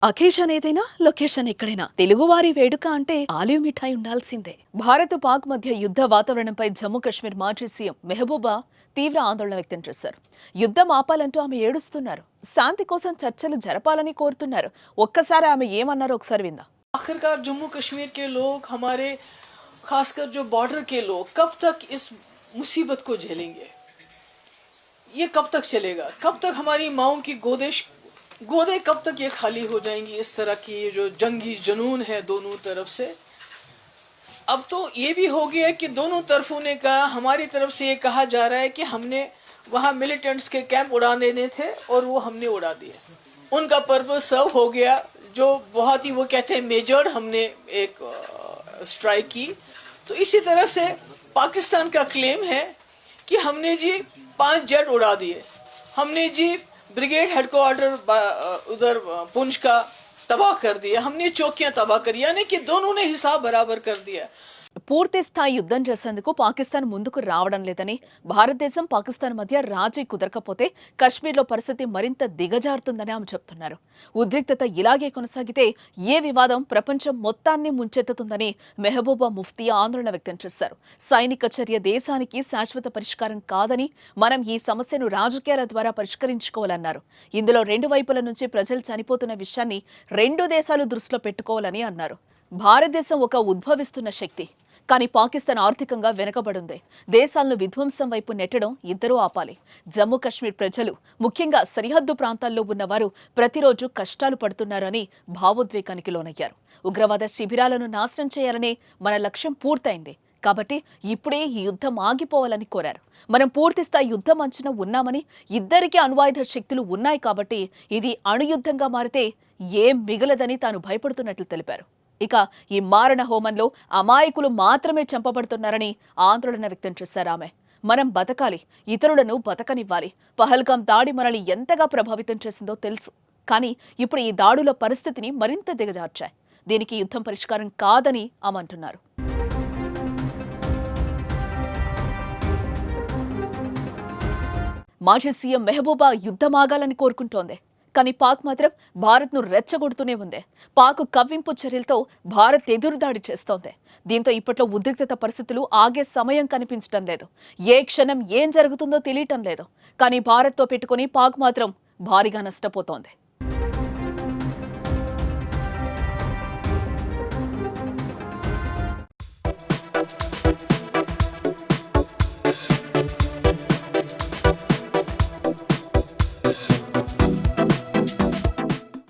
Occasion ఏదైనా location ఎక్కడైనా తెలుగువారి వేడుక అంటే ఆలివ్ మిఠాయి ఉండాల్సిందే. భారత్ పాక్ మధ్య యుద్ధ వాతావరణంపై జమ్మూ కాశ్మీర్ మాజీ సీఎం మెహబూబా తీవ్ర ఆందోళన వ్యక్తం చేశారు. యుద్ధం ఆపాలంటూ ఆమె ఏడుస్తున్నారు. శాంతి కోసం చర్చలు జరపాలని కోరుతున్నారు. ఒక్కసారి ఆమె ఏమన్నారో ఒకసారి విందాం. आखिरकार जम्मू कश्मीर के लोग हमारे खासकर जो बॉर्डर के लोग कब तक इस मुसीबत को झेलेंगे? ये कब तक चलेगा? कब तक हमारी माओं की गोदे कब तक ये खाली हो जाएंगी? इस तरह की जो जंगी जुनून है दोनों तरफ से, अब तो ये भी हो गया कि दोनों तरफों ने कहा, हमारी तरफ से ये कहा जा रहा है कि हमने वहाँ मिलिटेंट्स के कैंप उड़ा देने थे और वो हमने उड़ा दिए, उनका पर्पस सर्व हो गया। जो बहुत ही वो कहते हैं मेजर्ड हमने एक स्ट्राइक की। तो इसी तरह से पाकिस्तान का क्लेम है कि हमने जी 5 जेट उड़ा दिए, हमने जी ब्रिगेड हेडक्वार्टर उधर पुंछ का तबाह कर दिया, हमने चौकियां तबाह करी, यानी कि दोनों ने हिसाब बराबर कर दिया। పూర్తి స్థాయి యుద్ధం చేసేందుకు పాకిస్తాన్ ముందుకు రావడం లేదని, భారతదేశం పాకిస్తాన్ మధ్య రాజీ కుదరకపోతే కశ్మీర్లో పరిస్థితి మరింత దిగజారుతుందని ఆమె చెప్తున్నారు. ఉద్రిక్తత ఇలాగే కొనసాగితే ఏ వివాదం ప్రపంచం మొత్తాన్ని ముంచెత్తుతుందని మెహబూబా ముఫ్తీ ఆందోళన వ్యక్తం చేశారు. సైనిక చర్య దేశానికి శాశ్వత పరిష్కారం కాదని, మనం ఈ సమస్యను రాజకీయాల ద్వారా పరిష్కరించుకోవాలన్నారు. ఇందులో రెండు వైపుల నుంచి ప్రజలు చనిపోతున్న విషయాన్ని రెండు దేశాలు దృష్టిలో పెట్టుకోవాలని అన్నారు. భారతదేశం ఒక ఉద్భవిస్తున్న శక్తి, కానీ పాకిస్తాన్ ఆర్థికంగా వెనుకబడింది. దేశాలను విధ్వంసం వైపు నెట్టడం ఇద్దరూ ఆపాలి. జమ్మూ కాశ్మీర్ ప్రజలు, ముఖ్యంగా సరిహద్దు ప్రాంతాల్లో ఉన్నవారు ప్రతిరోజు కష్టాలు పడుతున్నారని భావోద్వేగానికి లోనయ్యారు. ఉగ్రవాద శిబిరాలను నాశనం చేయాలనే మన లక్ష్యం పూర్తయింది. కాబట్టి ఇప్పుడే ఈ యుద్ధం ఆగిపోవాలని కోరారు. మనం పూర్తిస్థాయి యుద్ధం అంచున ఉన్నామని, ఇద్దరికీ అణ్వాయుధ శక్తులు ఉన్నాయి కాబట్టి ఇది అణుయుద్ధంగా మారితే ఏం మిగలదని తాను భయపడుతున్నట్లు తెలిపారు. ఇక ఈ మారణ హోమంలో అమాయకులు మాత్రమే చంపబడుతున్నారని ఆందోళన వ్యక్తం చేశారు ఆమె. మనం బతకాలి, ఇతరులను బతకనివ్వాలి. పహల్గాం దాడి మనల్ని ఎంతగా ప్రభావితం చేసిందో తెలుసు, కానీ ఇప్పుడు ఈ దాడుల పరిస్థితిని మరింత దిగజార్చాయి. దీనికి యుద్ధం పరిష్కారం కాదని ఆమె అంటున్నారు. మాజీ సీఎం మెహబూబా యుద్ధమాగాలని కోరుకుంటోంది. కానీ పాక్ మాత్రం భారత్ను రెచ్చగొడుతూనే ఉంది. పాక్ కవ్వింపు చర్యలతో భారత్ ఎదురుదాడి చేస్తోంది. దీంతో ఇప్పట్లో ఉద్రిక్తత పరిస్థితులు ఆగే సమయం కనిపించడం లేదు. ఏ క్షణం ఏం జరుగుతుందో తెలియటం లేదు. కానీ భారత్తో పెట్టుకుని పాక్ మాత్రం భారీగా నష్టపోతోంది.